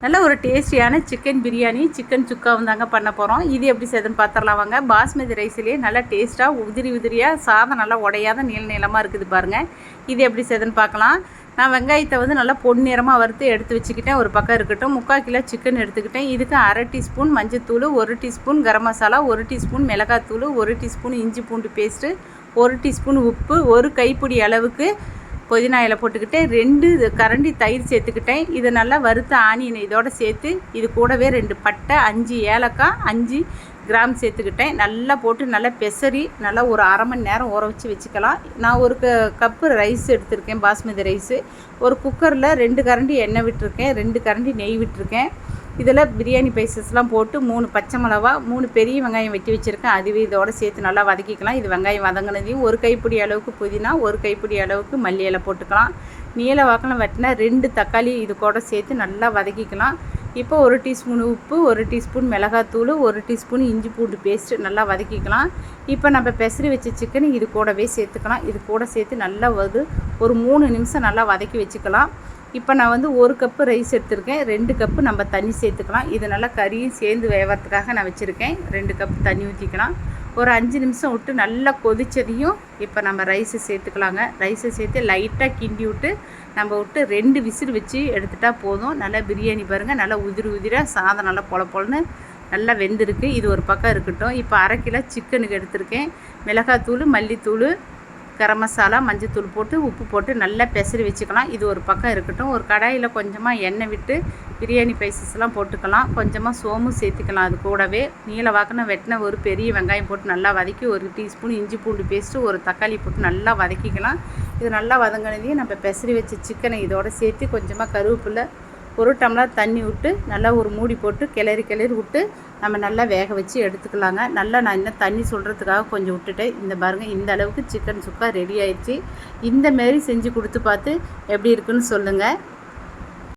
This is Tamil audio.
நல்ல ஒரு டேஸ்டியான சிக்கன் பிரியாணி, சிக்கன் சுக்காவும் தாங்க பண்ண போகிறோம். இது எப்படி செய்யுதுன்னு பார்த்துடலாம் வாங்க. பாஸ்மதி ரைஸ்லேயே நல்லா டேஸ்ட்டாக உதிரி உதிரியாக சாதம் நல்லா உடையாத நீளமாக இருக்குது பாருங்கள். இது எப்படி செய்யுதுன்னு பார்க்கலாம். நான் வெங்காயத்தை நல்லா பொன்னிறமாக வறுத்து எடுத்து வச்சுக்கிட்டேன். ஒரு பக்கம் இருக்கட்டும். 3/4 கிலோ சிக்கன் எடுத்துக்கிட்டேன். இதுக்கு 1/2 டீஸ்பூன் மஞ்சத்தூள், 1 டீஸ்பூன் கரம் மசாலா, 1 டீஸ்பூன் மிளகாத்தூள், 1 டீஸ்பூன் இஞ்சி பூண்டு பேஸ்ட்டு, 1 டீஸ்பூன் உப்பு, 1 கைப்பிடி அளவுக்கு புதினா இலை போட்டுக்கிட்டேன். 2 கரண்டி தயிர் சேர்த்துக்கிட்டேன். இதை நல்லா வறுத்த ஆனியனை இதோடு சேர்த்து இது கூடவே 2 பட்டை, 5 ஏலக்காய், 5 கிராம் சேர்த்துக்கிட்டேன். நல்லா போட்டு நல்லா பெசரி நல்லா ஒரு 1/2 மணி நேரம் ஊற வச்சுக்கலாம். நான் ஒரு கப்பு ரைஸ் எடுத்திருக்கேன், பாஸ்மதி ரைஸு. ஒரு குக்கரில் 2 கரண்டி எண்ணெய் விட்டுருக்கேன், 2 கரண்டி நெய் விட்டுருக்கேன். இதில் பிரியாணி பைசஸ்லாம் போட்டு 3 பச்சை மிளகா, 3 பெரிய வெங்காயம் வெட்டி வச்சுருக்கேன். அதுவே இதோடு சேர்த்து நல்லா வதக்கிக்கலாம். இது வெங்காயம் வதங்கினதையும் 1 கைப்பிடி அளவுக்கு புதினா, 1 கைப்பிடி அளவுக்கு மல்லி இலை போட்டுக்கலாம். நீல வாக்கில் வெட்டினா 2 தக்காளி இது கூட சேர்த்து நல்லா வதக்கிக்கலாம். இப்போ 1 டீஸ்பூன் உப்பு, 1 டீஸ்பூன் மிளகாத்தூள், 1 டீஸ்பூன் இஞ்சி பூண்டு பேஸ்ட்டு நல்லா வதக்கிக்கலாம். இப்போ நம்ம பெசரி வச்ச சிக்கன் இது கூடவே சேர்த்துக்கலாம். இது கூட சேர்த்து நல்லா ஒரு 3 நிமிஷம் நல்லா வதக்கி வச்சுக்கலாம். இப்போ நான் 1 கப்பு ரைஸ் எடுத்திருக்கேன். 2 கப்பு நம்ம தண்ணி சேர்த்துக்கலாம். இது நல்லா கறியும் சேர்ந்து வேகிறதுக்காக நான் வச்சுருக்கேன். 2 கப்பு தண்ணி ஊற்றிக்கலாம். ஒரு 5 நிமிஷம் விட்டு நல்லா கொதித்ததையும் இப்போ நம்ம ரைஸை சேர்த்துக்கலாங்க. ரைஸை சேர்த்து லைட்டாக கிண்டி விட்டு நம்ம 2 விசில் வச்சு எடுத்துட்டால் போதும். நல்லா பிரியாணி பாருங்கள், நல்லா உதிராக சாதம் நல்லா பொலன்னு நல்லா வெந்திருக்கு. இது ஒரு பக்கம் இருக்கட்டும். இப்போ 1/2 கிலோ சிக்கனுக்கு எடுத்திருக்கேன். மிளகாத்தூள், மல்லித்தூள், கரம் மசாலா, மஞ்சத்தூள் போட்டு உப்பு போட்டு நல்லா பெசரி வச்சுக்கலாம். இது ஒரு பக்கம் இருக்கட்டும். ஒரு கடாயில் கொஞ்சமாக எண்ணெய் விட்டு பிரியாணி பைசஸ்லாம் போட்டுக்கலாம். கொஞ்சமாக சோம்பு சேர்த்துக்கலாம். அது கூடவே நீல வாக்கில் வெட்டின ஒரு பெரிய வெங்காயம் போட்டு நல்லா வதக்கி 1 டீஸ்பூன் இஞ்சி பூண்டு பேஸ்ட்டு, 1 தக்காளி போட்டு நல்லா வதக்கிக்கலாம். இது நல்லா வதங்கினதையும் நம்ம பெசரி வச்ச சிக்கனை இதோடு சேர்த்து கொஞ்சமாக கருவேப்பிலை, 1 டம்ளர் தண்ணி விட்டு நல்லா ஒரு மூடி போட்டு கிளறி விட்டு நம்ம நல்லா வேக வச்சு எடுத்துக்கலாங்க. நல்லா நான் இன்னும் தண்ணி சொல்கிறதுக்காக கொஞ்சம் விட்டுட்டேன். இந்த பாருங்கள், இந்த அளவுக்கு சிக்கன் சுக்கா ரெடி ஆயிடுச்சு. இந்த மாரி செஞ்சு கொடுத்து பார்த்து எப்படி இருக்குன்னு சொல்லுங்கள்.